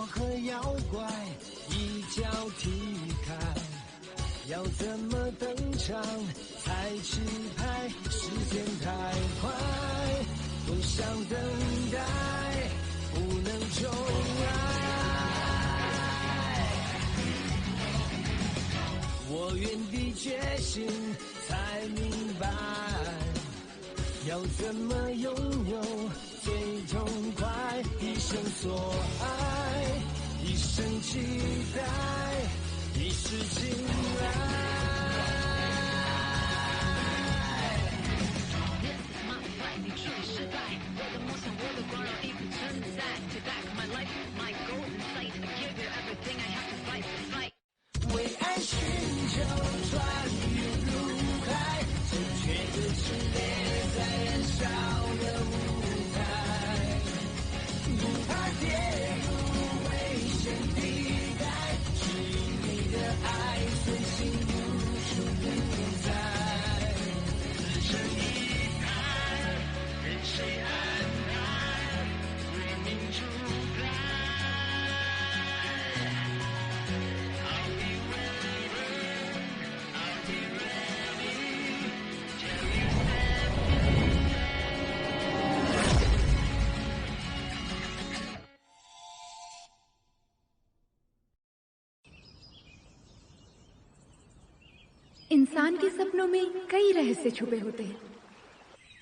和妖怪一脚踢开，要怎么登场才气派？时间太快，不想等待，不能重来。我原地觉醒，才明白，要怎么拥有最痛快？一生所爱，一生期待，一世青睐。为爱寻求穿越入海，正确的支点在燃烧的舞台，不怕跌入危险地带，指引你的爱随心无处不在，自成一派，任谁安排，为民主宰。इंसान के सपनों में कई रहस्य छुपे होते हैं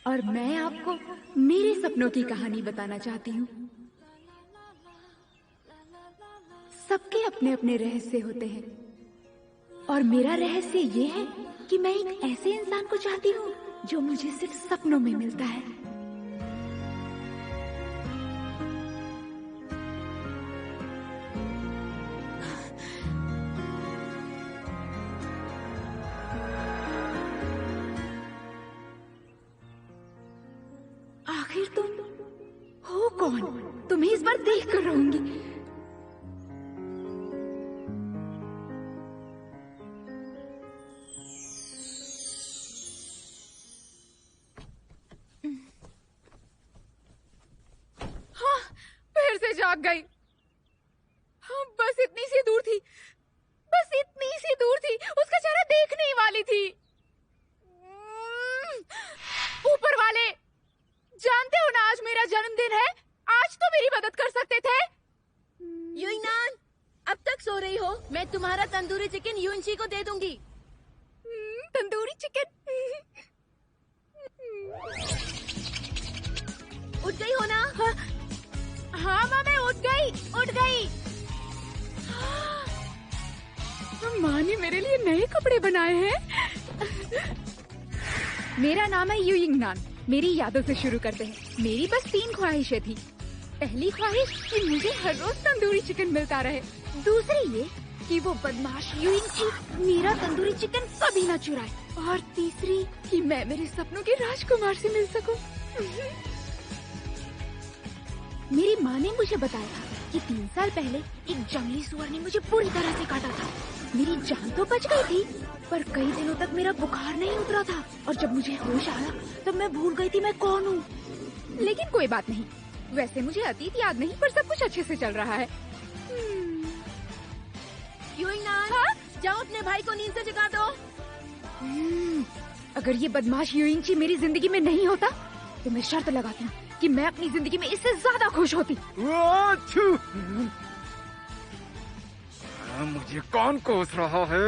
और मैं आपको मेरे सपनों की कहानी बताना चाहती हूँ। सबके अपने अपने रहस्य होते हैं और मेरा रहस्य ये है कि मैं एक ऐसे इंसान को चाहती हूँ जो मुझे सिर्फ सपनों में मिलता है। आखिर तुम हो कौन? तुम्हें इस बार देख कर रहूंगी। हाँ, फिर से जाग गई। हाँ, बस इतनी सी दूर थी, बस इतनी सी दूर थी, उसका चेहरा देखने ही वाली थी। ऊपर वाले, जानते हो ना आज मेरा जन्मदिन है, आज तो मेरी मदद कर सकते थे। युइनान, अब तक सो रही हो? मैं तुम्हारा तंदूरी चिकन युनची को दे दूंगी। तंदूरी चिकन? उठ गई हो ना? हाँ माँ, मैं उठ गई, उठ गई। माँ ने मेरे लिए नए कपड़े बनाए हैं। मेरा नाम है युइंगनान। मेरी यादों से शुरू करते हैं। मेरी बस 3 ख्वाहिशें थी। पहली ख्वाहिश कि मुझे हर रोज तंदूरी चिकन मिलता रहे। दूसरी ये कि वो बदमाश युइंची मेरा तंदूरी चिकन कभी न चुराए। और तीसरी कि मैं मेरे सपनों के राजकुमार से मिल सकूं। मेरी माँ ने मुझे बताया था कि 3 साल पहले एक जंगली सुअर ने मुझे पूरी तरह से काटा था। मेरी जान तो बच गई थी, पर कई दिनों तक मेरा बुखार नहीं उतरा था और जब मुझे होश आया तब मैं भूल गई थी मैं कौन हूँ। लेकिन कोई बात नहीं, वैसे मुझे अतीत याद नहीं, पर सब कुछ अच्छे से चल रहा है। युइनान, हाँ? जाओ अपने भाई को नींद से जगा दो। अगर ये बदमाश युइंची मेरी जिंदगी में नहीं होता तो मैं शर्त लगाती हूँ कि मैं अपनी जिंदगी में इससे ज्यादा खुश होती। मुझे कौन कोस रहा है?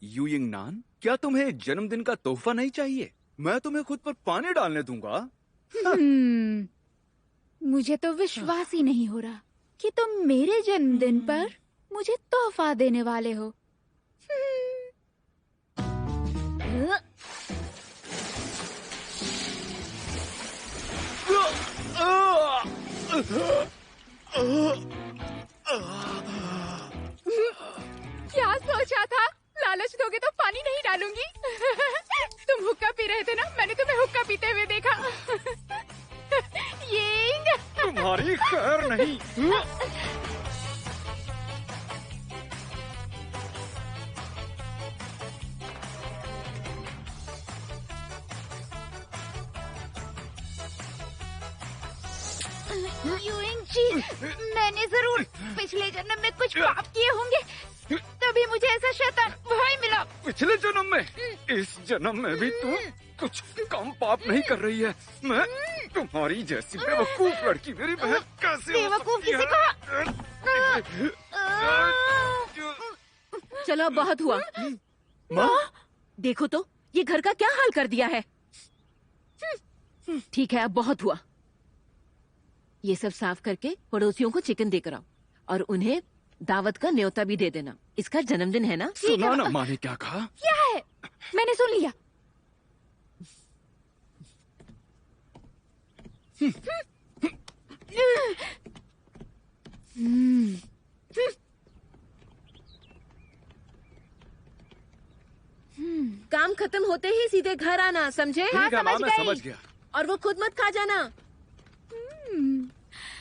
युइंगनान, क्या तुम्हें जन्मदिन का तोहफा नहीं चाहिए? मैं तुम्हें खुद पर पानी डालने दूंगा। मुझे तो विश्वास ही नहीं हो रहा कि तुम मेरे जन्मदिन पर मुझे तोहफा देने वाले हो। क्या सोचा था? लालच दोगे तो पानी नहीं डालूंगी। पैर नहीं। यूइंग जी, मैंने जरूर पिछले जन्म में कुछ पाप किए होंगे, तभी मुझे ऐसा शैतान भाई मिला। पिछले जन्म में? इस जन्म में भी तू कुछ कम पाप नहीं कर रही है। मैं तुम्हारी जैसी बेवकूफ लड़की मेरी बहन कैसे हो बेवकूफ सकती किसे है? चलो अब बहुत हुआ। माँ, देखो तो ये घर का क्या हाल कर दिया है। ठीक है, अब बहुत हुआ। ये सब साफ करके पड़ोसियों को चिकन देकर आओ और उन्हें दावत का न्योता भी दे देना। इसका जन्मदिन है ना। सुना ना माँ ने क्या कहा? क्या है? मैंने सुन लिया। काम खत्म होते ही सीधे घर आना, समझे? हाँ, ठीक है माँ, समझ मैं गई। समझ गया। और वो खुद मत खा जाना।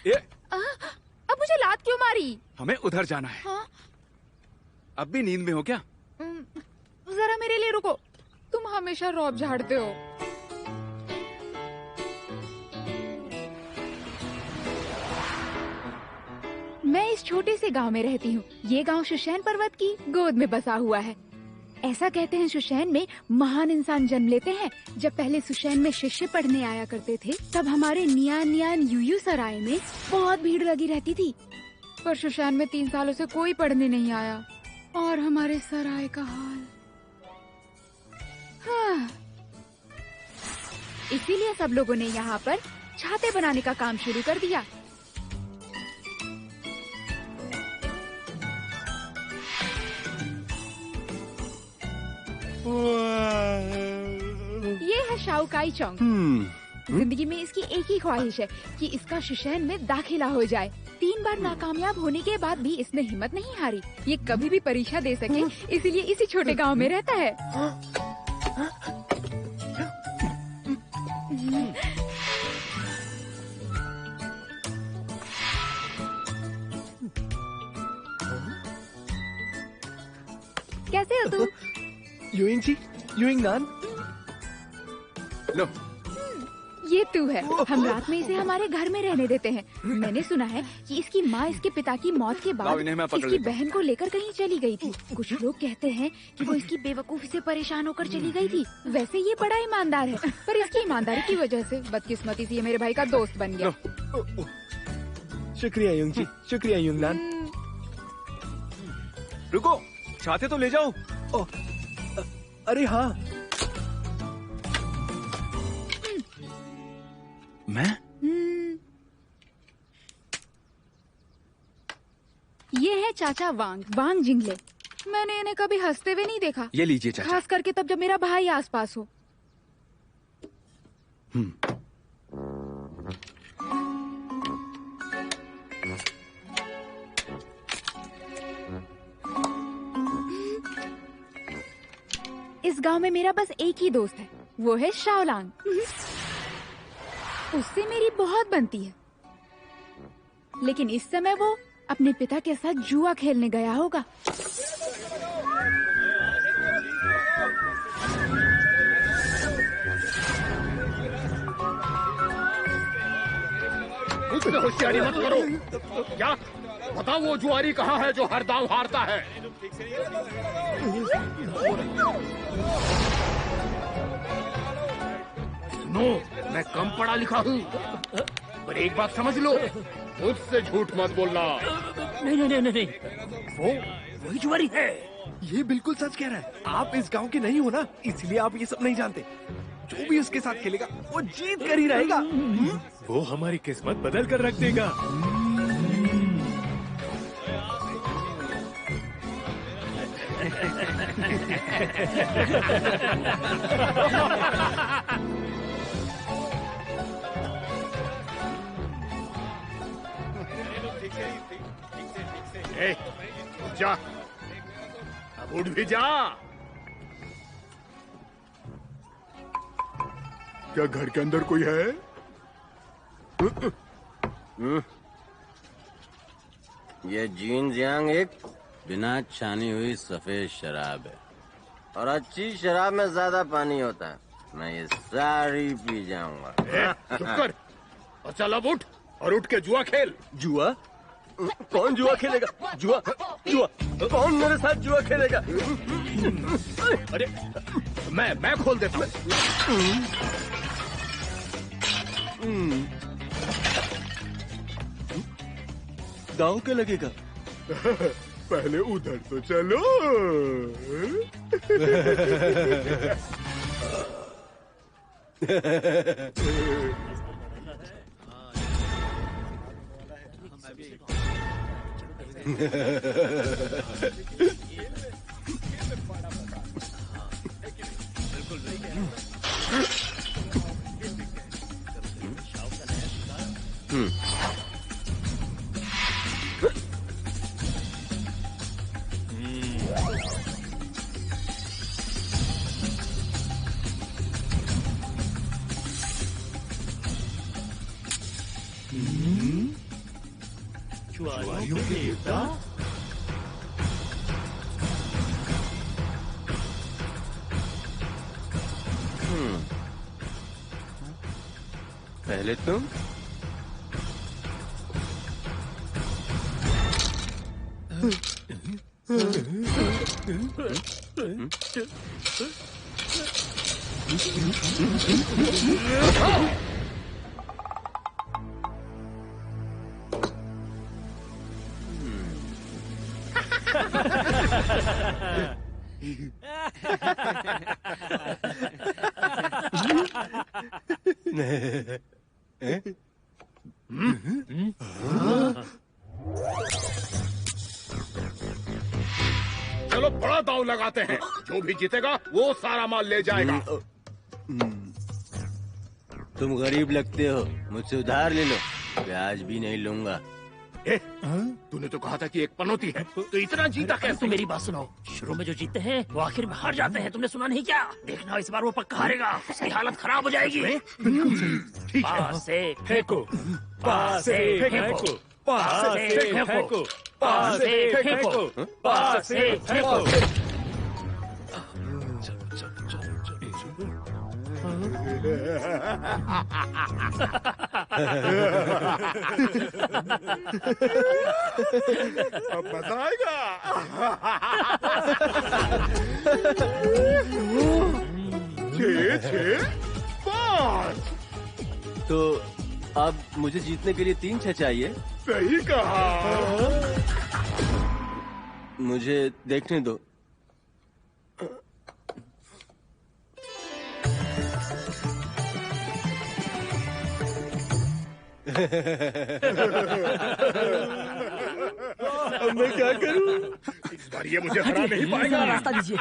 ये अब मुझे लात क्यों मारी? हमें उधर जाना है। हाँ? अब भी नींद में हो क्या? जरा मेरे लिए रुको। तुम हमेशा रौब झाड़ते हो। मैं इस छोटे से गांव में रहती हूँ। ये गांव शुशैन पर्वत की गोद में बसा हुआ है। ऐसा कहते हैं शुशैन में महान इंसान जन्म लेते हैं। जब पहले शुशैन में शिष्य पढ़ने आया करते थे, तब हमारे नियान नियान यूयू सराय में बहुत भीड़ लगी रहती थी। पर शुशैन में 3 सालों से कोई पढ़ने नहीं आया और हमारे सराय का हाल। हाँ। इसीलिए सब लोगों ने यहाँ पर छाते बनाने का काम शुरू कर दिया। ये है शाओकाई चौंग। जिंदगी में इसकी एक ही ख्वाहिश है कि इसका शुशैन में दाखिला हो जाए। 3 बार नाकामयाब होने के बाद भी इसने हिम्मत नहीं हारी। ये कभी भी परीक्षा दे सके, इसीलिए इसी छोटे गांव में रहता है। कैसे हो तुम? यूइंग जी, यूइंग नान। लो, ये तू है। हम रात में इसे हमारे घर में रहने देते हैं। मैंने सुना है कि इसकी माँ इसके पिता की मौत के लाओ बाद इन्हें, मैं पकड़ इसकी लेता हूँ। बहन को लेकर कहीं चली गई थी। कुछ लोग कहते हैं कि वो इसकी बेवकूफी से परेशान होकर चली गई थी। वैसे ये बड़ा ईमानदार है, पर इसकी ईमानदारी की वजह से बदकिस्मती से ये मेरे भाई का दोस्त बन गया। शुक्रिया यूइंग जी, शुक्रिया यूइंग नान। रुको, छाते तो ले जाओ। अरे हाँ, मैं? ये है चाचा वांग जिंगले। मैंने इन्हें कभी हंसते हुए नहीं देखा, ये लीजिए चाचा। खास करके तब जब मेरा भाई आसपास हो। इस गांव में मेरा बस एक ही दोस्त है, वो है शाओलांग। उससे मेरी बहुत बनती है, लेकिन इस समय वो अपने पिता के साथ जुआ खेलने गया होगा। कुछ होशियारी मत करो। क्या बताओ, वो जुआरी कहाँ है जो हर दांव हारता है? सुनो, मैं कम पढ़ा लिखा हूँ, पर एक बात समझ लो, मुझसे झूठ मत बोलना। नहीं, वो वही जुआरी है। ये बिल्कुल सच कह रहा है। आप इस गांव के नहीं हो ना, इसलिए आप ये सब नहीं जानते। जो भी उसके साथ खेलेगा वो जीत कर ही रहेगा। वो हमारी किस्मत बदल कर रख देगा। ए, जा, अब उठ भी जा। क्या घर के अंदर कोई है? ये जीन जियांग एक बिना छानी हुई सफेद शराब है और अच्छी शराब में ज्यादा पानी होता है। मैं ये सारी पी जाऊंगा। चुप कर और चल अब उठ और उठ के जुआ खेल। जुआ? कौन जुआ खेलेगा? जुआ जुआ कौन मेरे साथ जुआ खेलेगा? अरे मैं खोल देता हूँ। दांव क्या लगेगा? पहले उधर तो चलो। पहले तुम चलो बड़ा दांव लगाते हैं। जो भी जीतेगा वो सारा माल ले जाएगा। तुम गरीब लगते हो, मुझसे उधार ले लो, ब्याज भी नहीं लूंगा। तूने तो कहा था कि एक पनौती है, तो इतना जीता कैसे? तुम मेरी बात सुनो। शुरू में जो जीतते हैं वो आखिर में हार जाते हैं। तुमने सुना नहीं क्या? देखना इस बार वो पक्का हारेगा। उसकी हालत खराब हो जाएगी। पास से फेंको, पास से फेंको, पास से फेंको, पास से फेंको, पास से फेंको। अब मजा आएगा। छः 5। तो अब मुझे जीतने के लिए 3 6 चाहिए। सही कहा। मुझे देखने दो। अब मैं क्या करूं? इस बार ये मुझे हरा नहीं पाएगा। रास्ता दीजिए।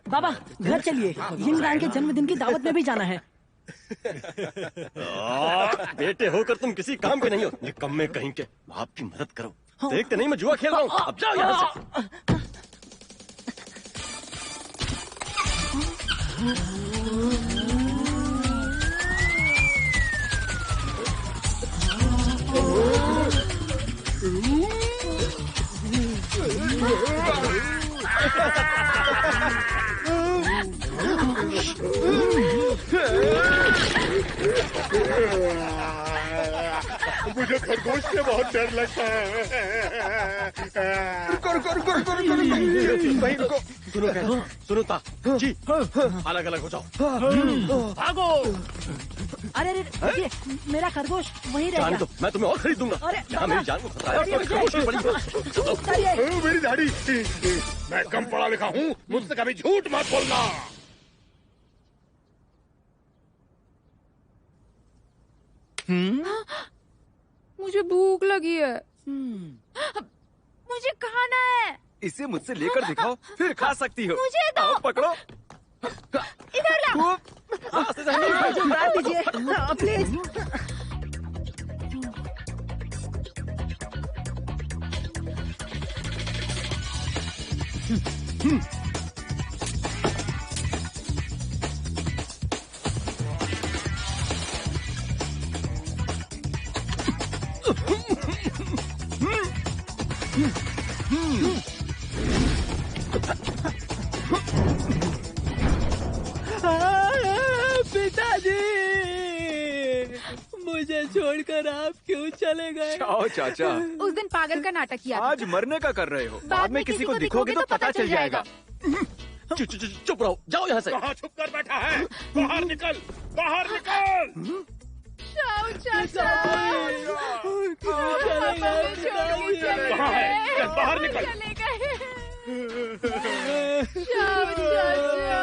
बाबा घर चलिए, यिंगनान के जन्मदिन की दावत में भी जाना है। बेटे होकर तुम किसी काम के नहीं हो, निकम्मे कहीं के। आपकी मदद करो। देखते नहीं मैं जुआ खेल रहा हूँ। अब जाओ यहाँ से। मुझे खरगोश से बहुत डर लगता है। रुको। सुनो ता जी, अलग अलग हो जाओ। भागो। अरे देखिए, मेरा खरगोश वहीं रह जान गया। दो, मैं तुम्हें और खरीद दूंगा। अरे यहाँ मेरी जान को खतरा है। खरगोश की बड़ी मेरी दाढ़ी। मैं कम पढ़ा लिखा हूँ, मुझसे कभी झूठ मत बोलना। मुझे भूख लगी है। मुझे खाना है। इसे मुझसे लेकर दिखाओ, फिर खा सकती हो। मुझे दो। आओ, पकड़ो। इधर लाओ। बात दीजिए प्लीज। छोड़कर आप क्यों चले गए? चाओ चाचा, उस दिन पागल का नाटक किया था। आज मरने का कर रहे हो, बाद में किसी को दिखोगे तो पता चल जाएगा। चुप रहो, जाओ यहाँ से। कहाँ छुप कर बैठा है? बाहर निकल, बाहर निकल। चाओ चाचा, कहाँ है? चल बाहर निकल। चले गए। चाओ चाचा,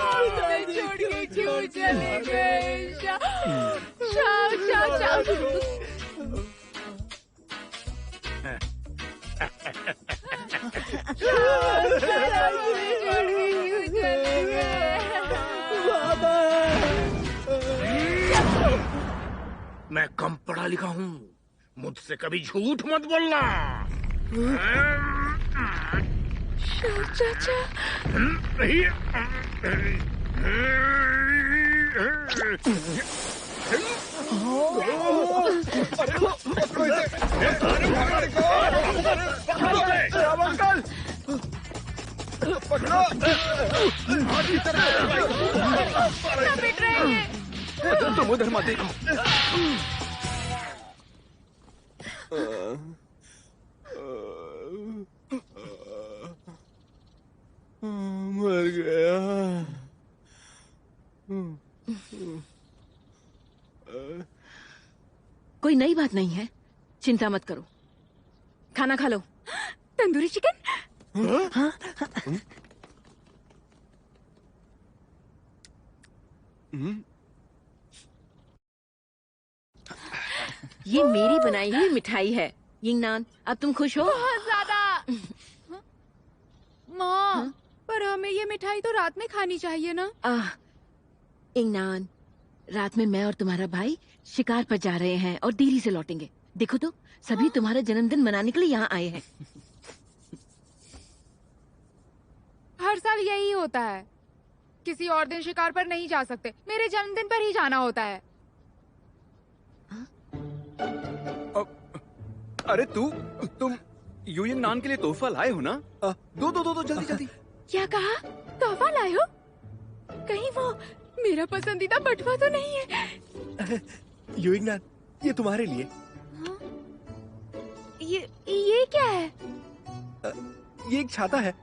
हमें छोड़ के क्यों चले गए? चाओ चाचा। मैं कम पढ़ा लिखा हूँ, मुझसे कभी झूठ मत बोलना। चाचा, पिट रहे हैं। तुम उधर मत देखो। मर गया। कोई नई बात नहीं है, चिंता मत करो। खाना खा लो। तंदूरी चिकन। ये मेरी बनाई हुई मिठाई है। यिंगनान, अब तुम खुश हो? बहुत ज्यादा। माँ, पर हमें ये मिठाई तो रात में खानी चाहिए ना? यिंगनान, रात में मैं और तुम्हारा भाई शिकार पर जा रहे हैं और देरी से लौटेंगे। देखो तो, सभी तुम्हारा जन्मदिन मनाने के लिए यहाँ आए हैं। हर साल यही होता है, किसी और दिन शिकार पर नहीं जा सकते, मेरे जन्मदिन पर ही जाना होता है। अरे तुम यूयिंगनान के लिए तोहफा लाए हो ना? दो जल्दी जल्दी। क्या कहा? तोहफा लाए हो? कहीं वो मेरा पसंदीदा बटुआ तो नहीं है? यूयिंगनान, ये तुम्हारे लिए। ये क्या है? ये एक छाता है,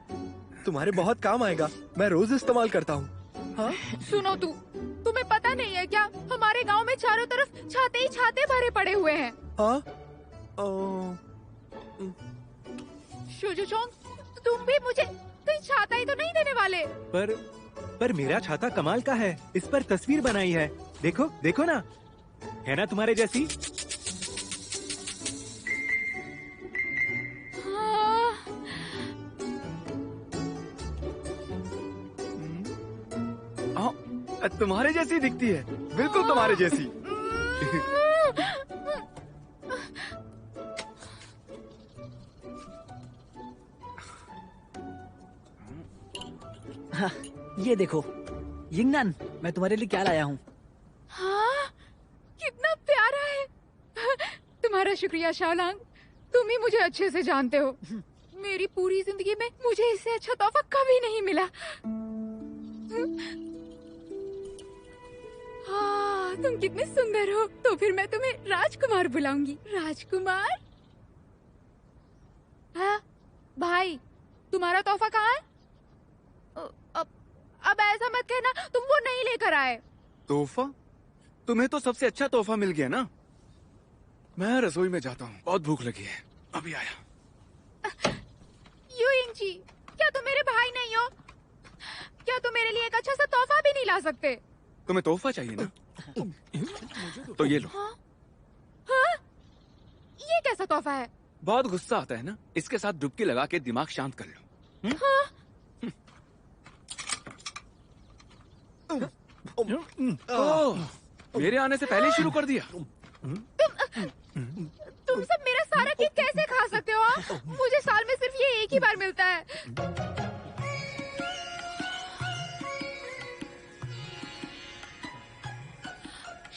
तुम्हारे बहुत काम आएगा। मैं रोज इस्तेमाल करता हूँ। हाँ? सुनो तुम्हें पता नहीं है क्या, हमारे गांव में चारों तरफ छाते ही छाते भरे पड़े हुए हैं। हाँ? शोजोचोंग, तुम भी मुझे कोई छाता ही तो नहीं देने वाले? पर मेरा छाता कमाल का है, इस पर तस्वीर बनाई है। देखो देखो ना, है ना तुम्हारे जैसी? तुम्हारे जैसी दिखती है, बिल्कुल तुम्हारे जैसी। हाँ, ये देखो यिंगनान, मैं तुम्हारे लिए क्या लाया हूँ। हाँ, कितना प्यारा है। तुम्हारा शुक्रिया शाओलांग, तुम ही मुझे अच्छे से जानते हो। मेरी पूरी जिंदगी में मुझे इससे अच्छा तोहफा कभी नहीं मिला। हाँ, तुम कितने सुंदर हो। तो फिर मैं तुम्हें राजकुमार बुलाऊंगी। राजकुमार। हाँ, भाई, तुम्हारा तोहफा कहाँ है? अब ऐसा मत कहना तुम वो नहीं लेकर आए। तोहफा? तुम्हें तो सबसे अच्छा तोहफा मिल गया ना। मैं रसोई में जाता हूँ, बहुत भूख लगी है, अभी आया। यूइंग जी, क्या तुम मेरे भाई नहीं हो? क्या तुम मेरे लिए एक अच्छा सा तोहफा भी नहीं ला सकते? तुम्हें तोहफा चाहिए ना? तो ये लो। हाँ? हाँ? ये कैसा तोहफा है? बहुत गुस्सा आता है ना, इसके साथ डुबकी लगा के दिमाग शांत कर लो। हाँ? मेरे आने से पहले ही शुरू कर दिया। तुम सब मेरा सारा केक कैसे खा सकते हो? मुझे साल में सिर्फ ये एक ही बार मिलता है।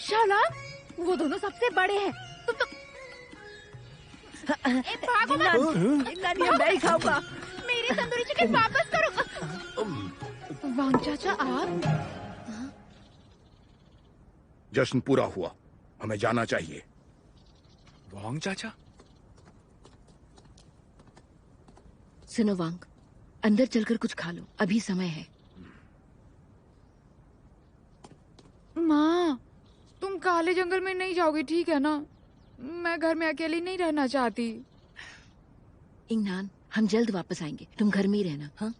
शाओलांग, वो दोनों सबसे बड़े हैं। तुम तो भागो मत। मैं ही खाऊंगा। मेरी तंदूरी चिकन वापस करो। वांग चाचा, आप जश्न पूरा हुआ, हमें जाना चाहिए। वांग चाचा, सुनो वांग, अंदर चलकर कुछ खा लो, अभी समय है। माँ, तुम काले जंगल में नहीं जाओगी, ठीक है ना? मैं घर में अकेली नहीं रहना चाहती। इंगनान, हम जल्द वापस आएंगे, तुम घर में ही रहना। हाँ,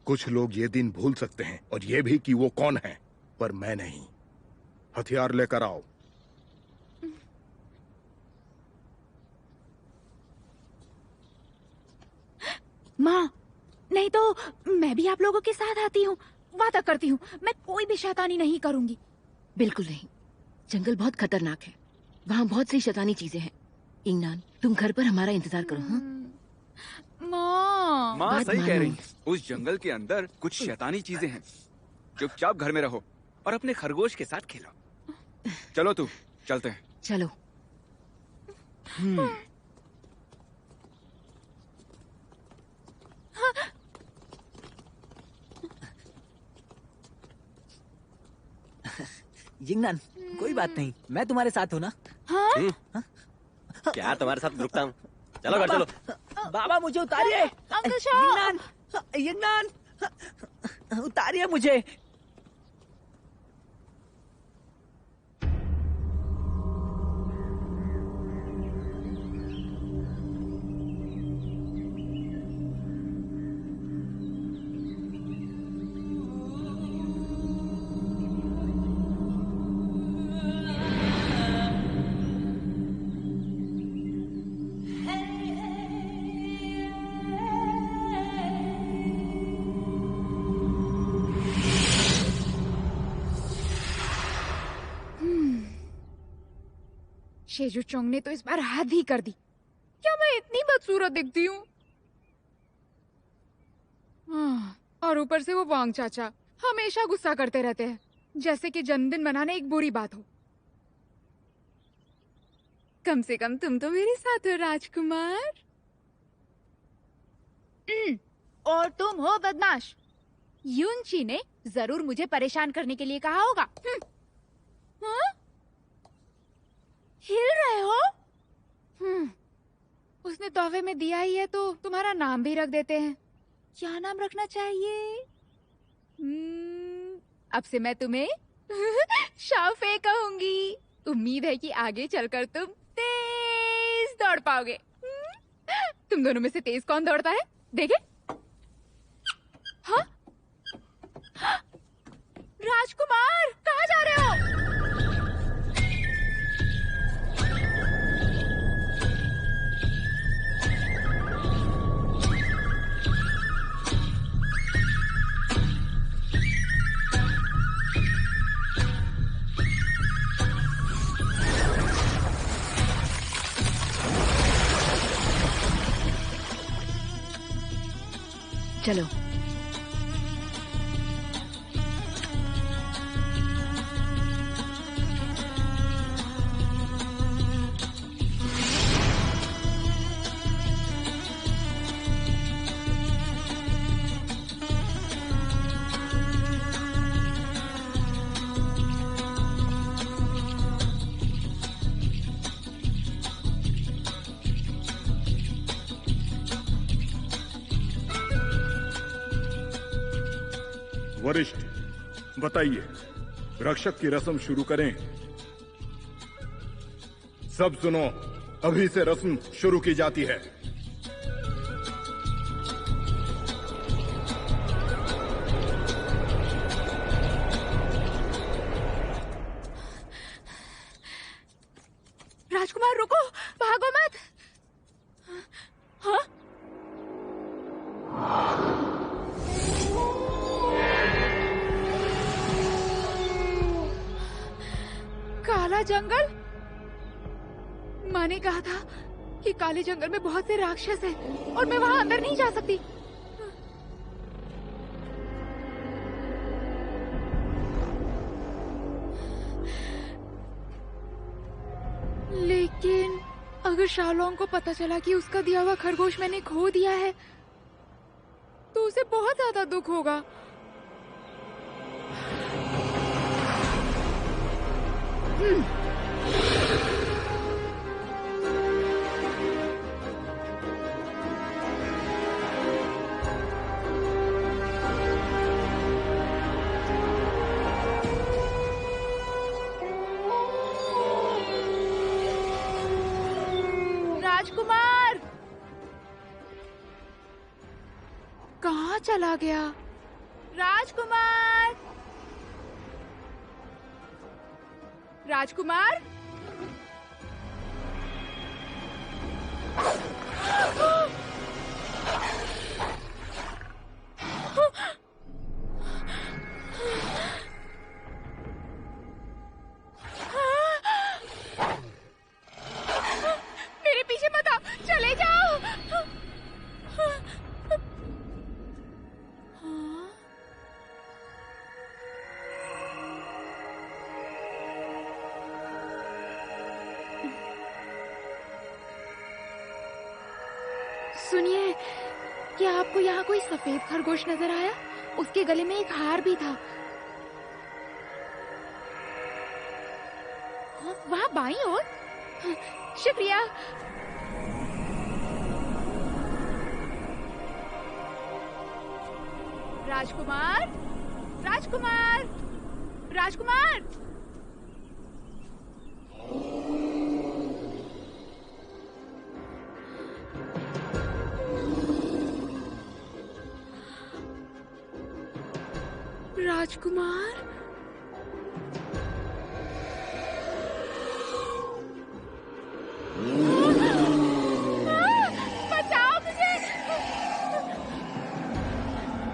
कुछ लोग ये दिन भूल सकते हैं और ये भी कि वो कौन है, पर मैं नहीं। हथियार लेकर आओ। माँ, नहीं तो मैं भी आप लोगों के साथ आती हूँ। वादा करती हूँ, मैं कोई भी शैतानी नहीं करूंगी। बिल्कुल नहीं, जंगल बहुत खतरनाक है, वहाँ बहुत सी शैतानी चीजें हैं। इंगनान, तुम घर पर हमारा इंतजार करो। हाँ, माँ, माँ बात सही कह मानो। रही। उस जंगल के अंदर कुछ शैतानी चीजें हैं। चुपचाप घर में रहो और अपने खरगोश के साथ खेलो। चलो तू, चलते हैं। चलो। यिंगनान, कोई बात नहीं, मैं तुम्हारे साथ हूँ ना। क्या तुम्हारे साथ रुकता हूँ? चलो घर चलो। बाबा मुझे उतारिए। अंकल शाह। यिंगनान, यिंगनान, उतारिए मुझे। शेजू चोंग ने तो इस बार हद ही कर दी। क्या मैं इतनी बदसूरत दिखती हूँ? और ऊपर से वो वांग चाचा हमेशा गुस्सा करते रहते हैं, जैसे कि जन्मदिन मनाने एक बुरी बात हो। कम से कम तुम तो मेरे साथ हो राजकुमार। और तुम हो बदमाश। यूनची ने जरूर मुझे परेशान करने के लिए कहा होगा। हाँ? हिल रहे हो? उसने तोहफे में दिया ही है तो तुम्हारा नाम भी रख देते हैं। क्या नाम रखना चाहिए? अब से मैं तुम्हें शाफे कहूंगी। उम्मीद है कि आगे चलकर तुम तेज दौड़ पाओगे। तुम दोनों में से तेज कौन दौड़ता है, देखे? हाँ? राजकुमार, कहाँ जा रहे हो? चलो। वरिष्ठ, बताइए, रक्षक की रस्म शुरू करें? सब सुनो, अभी से रस्म शुरू की जाती है। राजकुमार रुको, भागो मत। हाँ? काला जंगल? माँ ने कहा था कि काले जंगल में बहुत से राक्षस हैं और मैं वहां अंदर नहीं जा सकती। लेकिन अगर शाओलोंग को पता चला कि उसका दिया हुआ खरगोश मैंने खो दिया है तो उसे बहुत ज्यादा दुख होगा। राजकुमार कहाँ चला गया? राजकुमार, राजकुमार, मेरे पीछे मत आओ, चले जाओ। सुनिए, क्या आपको यहाँ कोई सफेद खरगोश नजर आया? उसके गले में एक हार भी था। वहाँ बाईं ओर। शुक्रिया। राजकुमार, राजकुमार, राजकुमार। राजकुमार, बचाओ मुझे,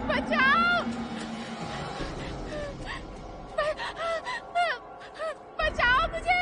बचाओ, बचाओ मुझे।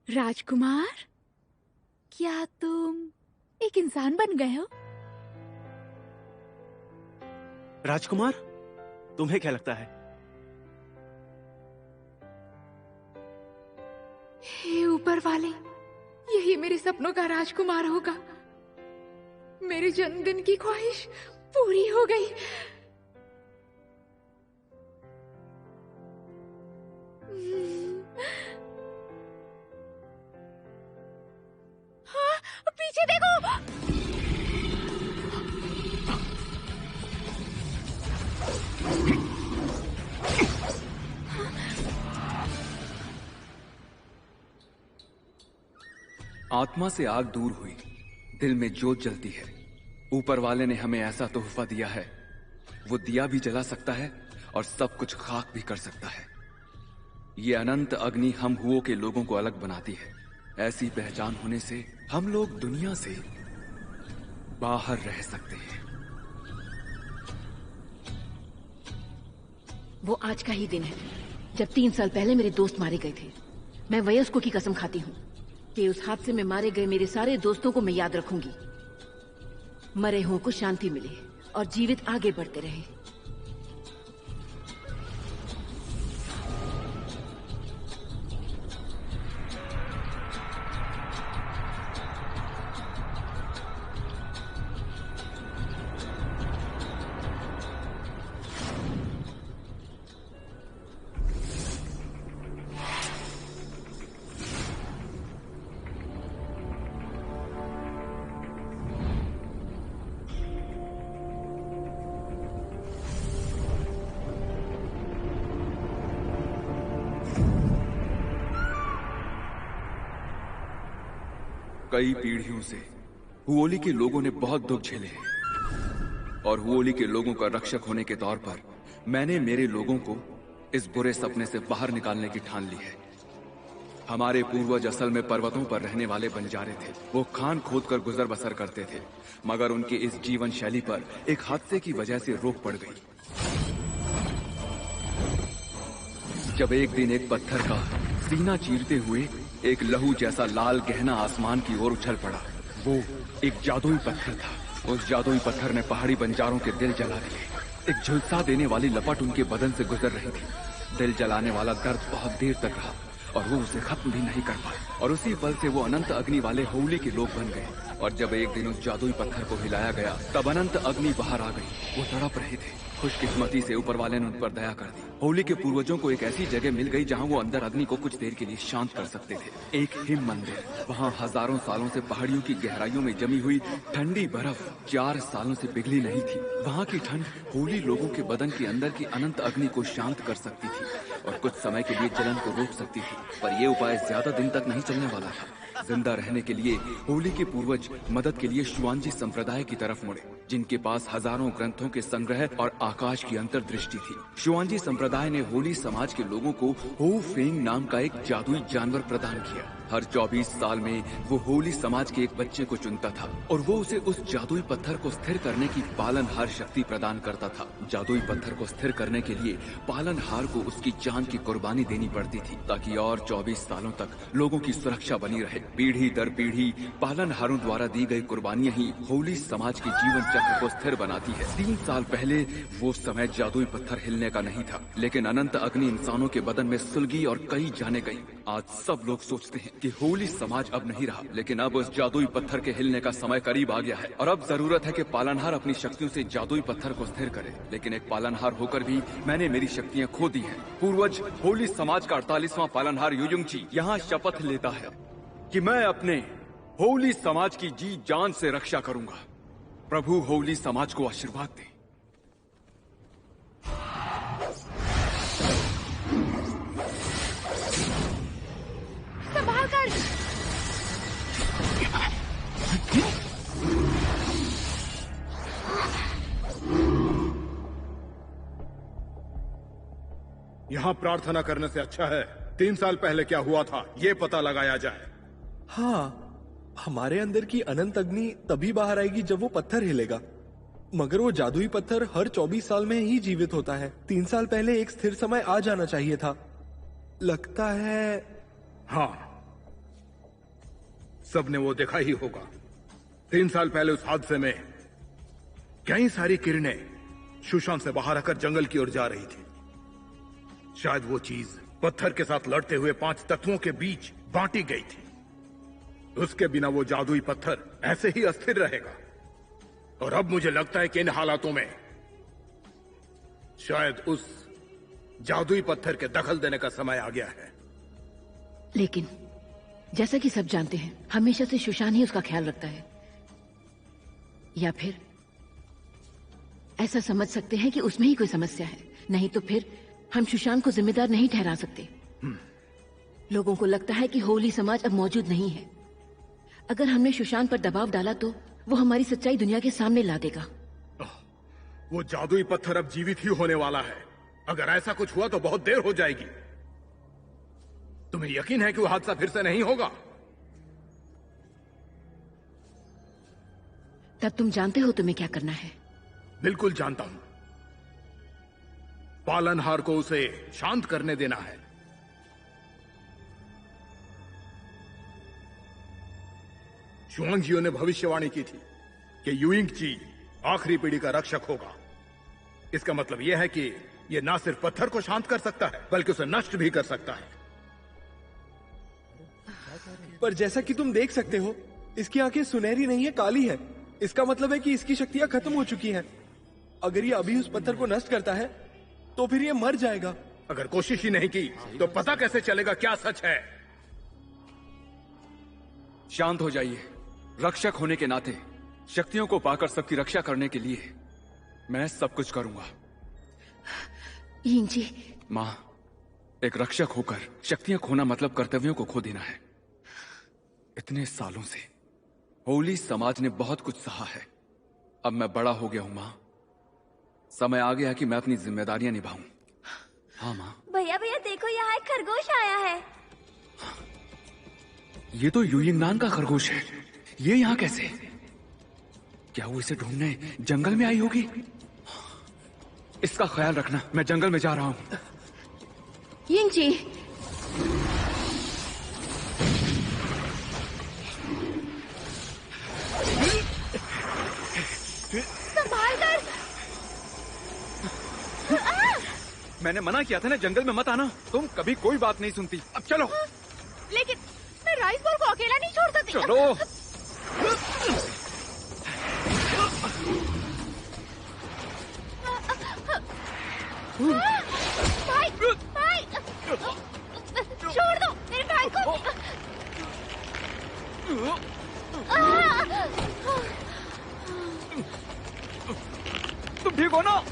राजकुमार, क्या तुम एक इंसान बन गए हो? राजकुमार, तुम्हें क्या लगता है? हे ऊपर वाले, यही मेरे सपनों का राजकुमार होगा। मेरे जन्मदिन की ख्वाहिश पूरी हो गई। हाँ, पीछे देखो। आत्मा से आग दूर हुई, दिल में जोत जलती है। ऊपर वाले ने हमें ऐसा तोहफा दिया है। वो दिया भी जला सकता है और सब कुछ खाक भी कर सकता है। ये अनंत अग्नि हम हुओं के लोगों को अलग बनाती है। ऐसी पहचान होने से हम लोग दुनिया से बाहर रह सकते हैं। वो आज का ही दिन है जब 3 साल पहले मेरे दोस्त मारे गए थे। मैं वयस्कों की कसम खाती हूँ कि उस हादसे में मारे गए मेरे सारे दोस्तों को मैं याद रखूंगी। मरे हुओं को शांति मिले और जीवित आगे बढ़ते रहे। कई पीढ़ियों से हुओली के लोगों ने बहुत दुख झेले हैं और हुओली के लोगों का रक्षक होने के तौर पर मैंने मेरे लोगों को इस बुरे सपने से बाहर निकालने की ठान ली है। हमारे पूर्वज असल में पर्वतों पर रहने वाले बंजारे थे। वो खान खोद कर गुजर बसर करते थे, मगर उनकी इस जीवन शैली पर एक हादसे की वजह से रोक पड़ गई। जब एक दिन एक पत्थर का सीना चीरते हुए एक लहू जैसा लाल गहना आसमान की ओर उछल पड़ा। वो एक जादुई पत्थर था। उस जादुई पत्थर ने पहाड़ी बंजारों के दिल जला दिए। एक झुलसा देने वाली लपट उनके बदन से गुजर रही थी। दिल जलाने वाला दर्द बहुत देर तक रहा और वो उसे खत्म भी नहीं कर पाए, और उसी पल से वो अनंत अग्नि वाले होली के लोग बन गए। और जब एक दिन उस जादुई पत्थर को हिलाया गया तब अनंत अग्नि बाहर आ गई। वो तड़प रहे थे। खुशकिस्मती से ऊपर वाले ने उन पर दया कर दी। होली के पूर्वजों को एक ऐसी जगह मिल गई जहाँ वो अंदर अग्नि को कुछ देर के लिए शांत कर सकते थे। एक हिम मंदिर। वहाँ हजारों सालों से पहाड़ियों की गहराइयों में जमी हुई ठंडी बर्फ 4 सालों से पिघली नहीं थी। वहाँ की ठंड होली लोगों के बदन के अंदर की अनंत अग्नि को शांत कर सकती थी और कुछ समय के लिए जलन को रोक सकती थी। पर यह उपाय ज्यादा दिन तक नहीं चलने वाला था। जिंदा रहने के लिए होली के पूर्वज मदद के लिए शुआंजी संप्रदाय की तरफ मुड़े, जिनके पास हजारों ग्रंथों के संग्रह और आकाश की अंतर्दृष्टि थी। शुआंजी संप्रदाय ने होली समाज के लोगों को हो फेंग नाम का एक जादुई जानवर प्रदान किया। हर 24 साल में वो होली समाज के एक बच्चे को चुनता था और वो उसे उस जादुई पत्थर को स्थिर करने की पालनहार शक्ति प्रदान करता था। जादुई पत्थर को स्थिर करने के लिए पालनहार को उसकी जान की कुर्बानी देनी पड़ती थी, ताकि और 24 सालों तक लोगों की सुरक्षा बनी रहे। पीढ़ी दर पीढ़ी पालनहारों द्वारा दी गई कुर्बानियां ही होली समाज के जीवन चक्र को स्थिर बनाती है। 3 साल पहले वो समय जादुई पत्थर हिलने का नहीं था, लेकिन अनंत अग्नि इंसानों के बदन में सुलगी और कई जाने गई। आज सब लोग सोचते हैं कि होली समाज अब नहीं रहा, लेकिन अब उस जादुई पत्थर के हिलने का समय करीब आ गया है और अब जरूरत है कि पालनहार अपनी शक्तियों से जादुई पत्थर को स्थिर करे। लेकिन एक पालनहार होकर भी मैंने मेरी शक्तियां खो दी हैं। पूर्वज होली समाज का 48वां पालनहार युयुंगची यहाँ शपथ लेता है कि मैं अपने होली समाज की जी जान से रक्षा करूंगा। प्रभु होली समाज को आशीर्वाद दे। संभाल कर। यहाँ प्रार्थना करने से अच्छा है 3 साल पहले क्या हुआ था ये पता लगाया जाए। हाँ, हमारे अंदर की अनंत अग्नि तभी बाहर आएगी जब वो पत्थर हिलेगा, मगर वो जादुई पत्थर हर 24 साल में ही जीवित होता है। 3 साल पहले एक स्थिर समय आ जाना चाहिए था। लगता है हाँ, सबने वो देखा ही होगा। 3 साल पहले उस हादसे में कई सारी किरणें सुशान से बाहर आकर जंगल की ओर जा रही थी। शायद वो चीज पत्थर के साथ लड़ते हुए 5 तत्वों के बीच बांटी गई थी। उसके बिना वो जादुई पत्थर ऐसे ही अस्थिर रहेगा। और अब मुझे लगता है कि इन हालातों में शायद उस जादुई पत्थर के दखल देने का समय आ गया है। लेकिन जैसा कि सब जानते हैं, हमेशा से सुशान ही उसका ख्याल रखता है। या फिर ऐसा समझ सकते हैं कि उसमें ही कोई समस्या है। नहीं तो फिर हम सुशांत को जिम्मेदार नहीं ठहरा सकते। लोगों को लगता है कि होली समाज अब मौजूद नहीं है। अगर हमने सुशांत पर दबाव डाला तो वो हमारी सच्चाई दुनिया के सामने ला देगा। वो जादुई पत्थर अब जीवित ही होने वाला है। अगर ऐसा कुछ हुआ तो बहुत देर हो जाएगी। तुम्हें यकीन है कि वो हादसा फिर से नहीं होगा? तब तुम जानते हो तुम्हें क्या करना है। बिल्कुल जानता हूं। पालनहार को उसे शांत करने देना है। शुआंगजियो ने भविष्यवाणी की थी कि युइंगची आखिरी पीढ़ी का रक्षक होगा। इसका मतलब यह है कि यह ना सिर्फ पत्थर को शांत कर सकता है बल्कि उसे नष्ट भी कर सकता है। पर जैसा कि तुम देख सकते हो, इसकी आंखें सुनहरी नहीं है, काली है। इसका मतलब है कि इसकी शक्तियां खत्म हो चुकी हैं। अगर ये अभी उस पत्थर को नष्ट करता है तो फिर ये मर जाएगा। अगर कोशिश ही नहीं की तो पता कैसे चलेगा क्या सच है? शांत हो जाइए। रक्षक होने के नाते शक्तियों को पाकर सबकी रक्षा करने के लिए मैं सब कुछ करूंगा। यिंगजी। मां, एक रक्षक होकर शक्तियां खोना मतलब कर्तव्यों को खो देना है। इतने सालों से होली समाज ने बहुत कुछ सहा है। अब मैं बड़ा हो गया हूं माँ। समय आ गया कि मैं अपनी जिम्मेदारियां निभाऊं। हाँ माँ। भैया भैया देखो, यहाँ एक खरगोश आया है। ये तो यूयिंगनान का खरगोश है। ये यहाँ कैसे? क्या वो इसे ढूंढने जंगल में आई होगी? इसका ख्याल रखना, मैं जंगल में जा रहा हूँ। यिंगची, संभाल कर। मैंने मना किया था ना जंगल में मत आना। तुम कभी कोई बात नहीं सुनती। अब चलो। लेकिन मैं राइस बॉल को अकेला नहीं छोड़ सकती। चलो। भाई भाई, छोड़ दो मेरे भाई को। तुम ठीक हो ना?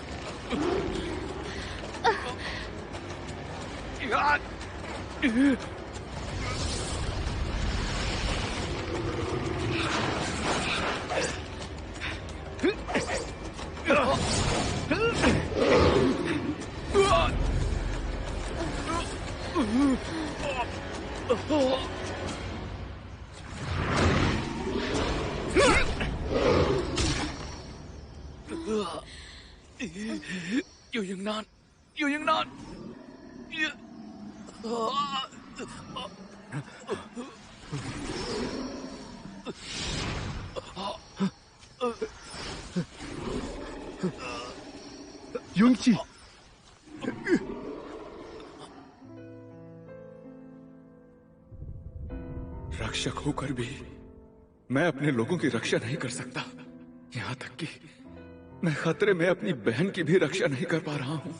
यूयिंगनान, यूयिंगनान। युंगची, रक्षक होकर भी मैं अपने लोगों की रक्षा नहीं कर सकता। यहाँ तक कि मैं खतरे में अपनी बहन की भी रक्षा नहीं कर पा रहा हूँ।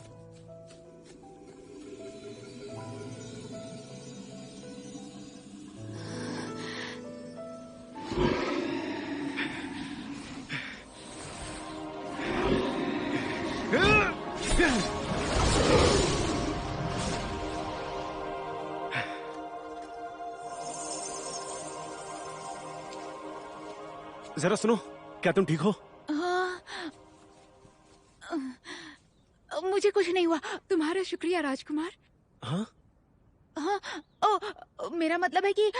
जरा सुनो, क्या तुम ठीक हो? मुझे कुछ नहीं हुआ। तुम्हारा शुक्रिया राजकुमार। हाँ? हाँ, मेरा मतलब है कि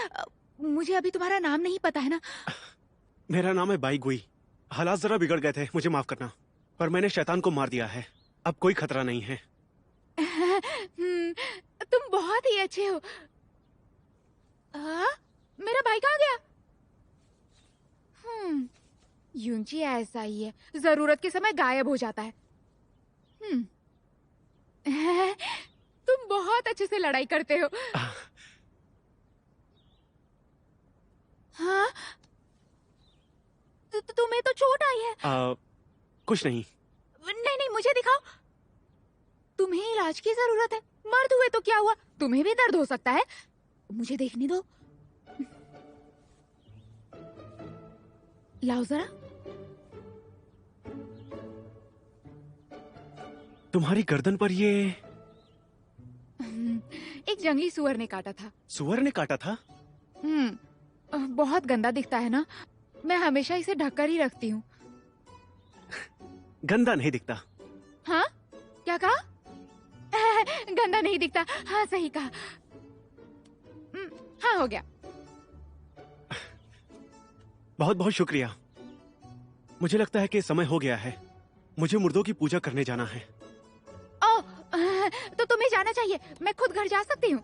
मुझे अभी तुम्हारा नाम नहीं पता है ना। मेरा नाम है बाई गुई। हालात जरा बिगड़ गए थे, मुझे माफ करना। पर मैंने शैतान को मार दिया है। अब कोई खतरा नहीं है। तुम बहुत ही अच्छे हो। मेरा भाई कहाँ गया? यूंची ऐसा ही है, जरूरत के समय गायब हो जाता है। तुम बहुत अच्छे से लड़ाई करते हो। हाँ? तुम्हें तो चोट आई है। कुछ नहीं। नहीं नहीं, मुझे दिखाओ। तुम्हें इलाज की जरूरत है। मर्द हुए तो क्या हुआ, तुम्हें भी दर्द हो सकता है। मुझे देखने दो। लाओ जरा। तुम्हारी गर्दन पर ये एक जंगली सुअर ने काटा था। सुअर ने काटा था? बहुत गंदा दिखता है ना। मैं हमेशा इसे ढककर ही रखती हूँ। गंदा नहीं दिखता। हाँ? क्या कहा? गंदा नहीं दिखता। हाँ, सही कहा। हाँ, हो गया। बहुत बहुत शुक्रिया। मुझे लगता है कि समय हो गया है। मुझे मुर्दों की पूजा करने जाना है। तो तुम्हें जाना चाहिए। मैं खुद घर जा सकती हूँ।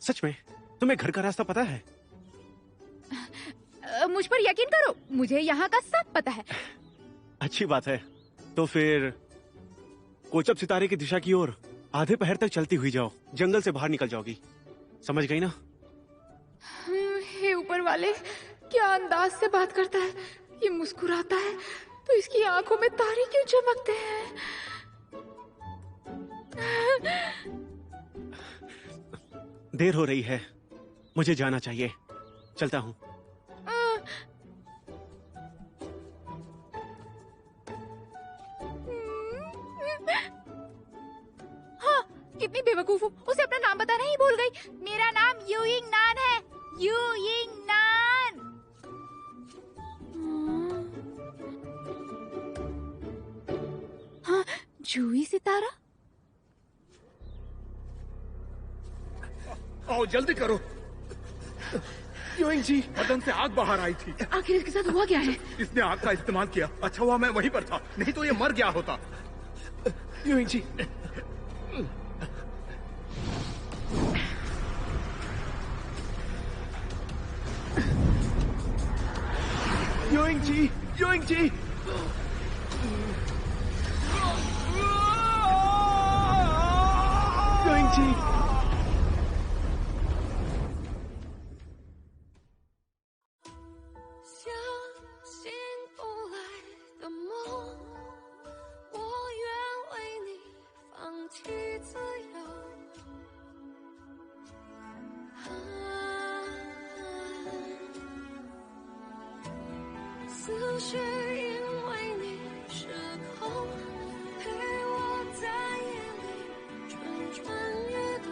सच में? तुम्हें घर का रास्ता पता है? मुझ पर यकीन करो, मुझे यहाँ का सब पता है। अच्छी बात है। तो फिर कोचब सितारे की दिशा की ओर आधे पहर तक चलती हुई जाओ। जंगल से बाहर निकल जाओगी। समझ गई ना? हे ऊपर वाले, क्या अंदाज से बात करता है। ये मुस्कुराता है तो इसकी आंखों में तारे क्यों चमकते हैं? देर हो रही है, मुझे जाना चाहिए। चलता हूँ। हाँ, कितनी बेवकूफ हूँ। उसे अपना नाम बताना ही भूल गई। मेरा नाम यूयिंगनान है। यूयिंगनान। जूही सितारा? आओ जल्दी करो। यूइंग जी, बदन से आग बाहर आई थी। आखिर इसके साथ हुआ क्या है? इसने आग का इस्तेमाल किया। अच्छा हुआ मैं वहीं पर था, नहीं तो ये मर गया होता। यूइंग जी, यूइंग जी, यूइंग जी। यूइंग जी।思绪因为你失控，陪我在夜里蠢蠢欲动。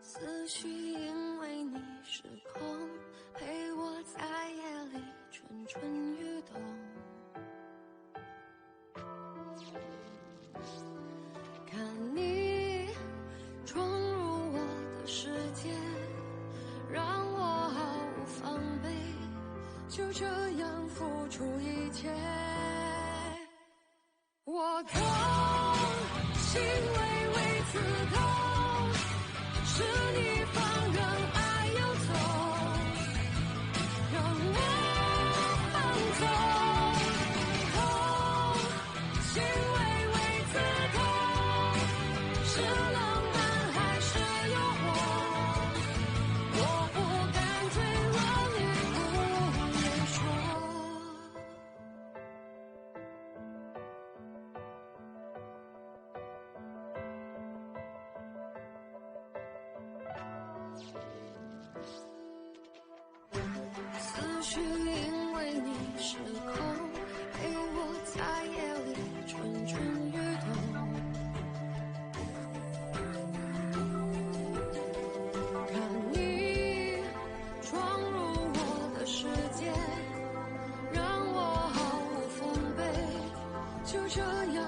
思绪因为你失控，陪我在夜里蠢蠢欲动。看你闯入我的世界，让我毫无防备，就这样付出一切。我痛，心微微刺痛，是你放任爱游走，让我放纵。痛，心微微刺痛，是浪漫还是诱惑？我不敢坠落，你不愿说。思绪因为你失控，陪我在夜里蠢蠢欲动。看你闯入我的世界，让我毫无防备，就这样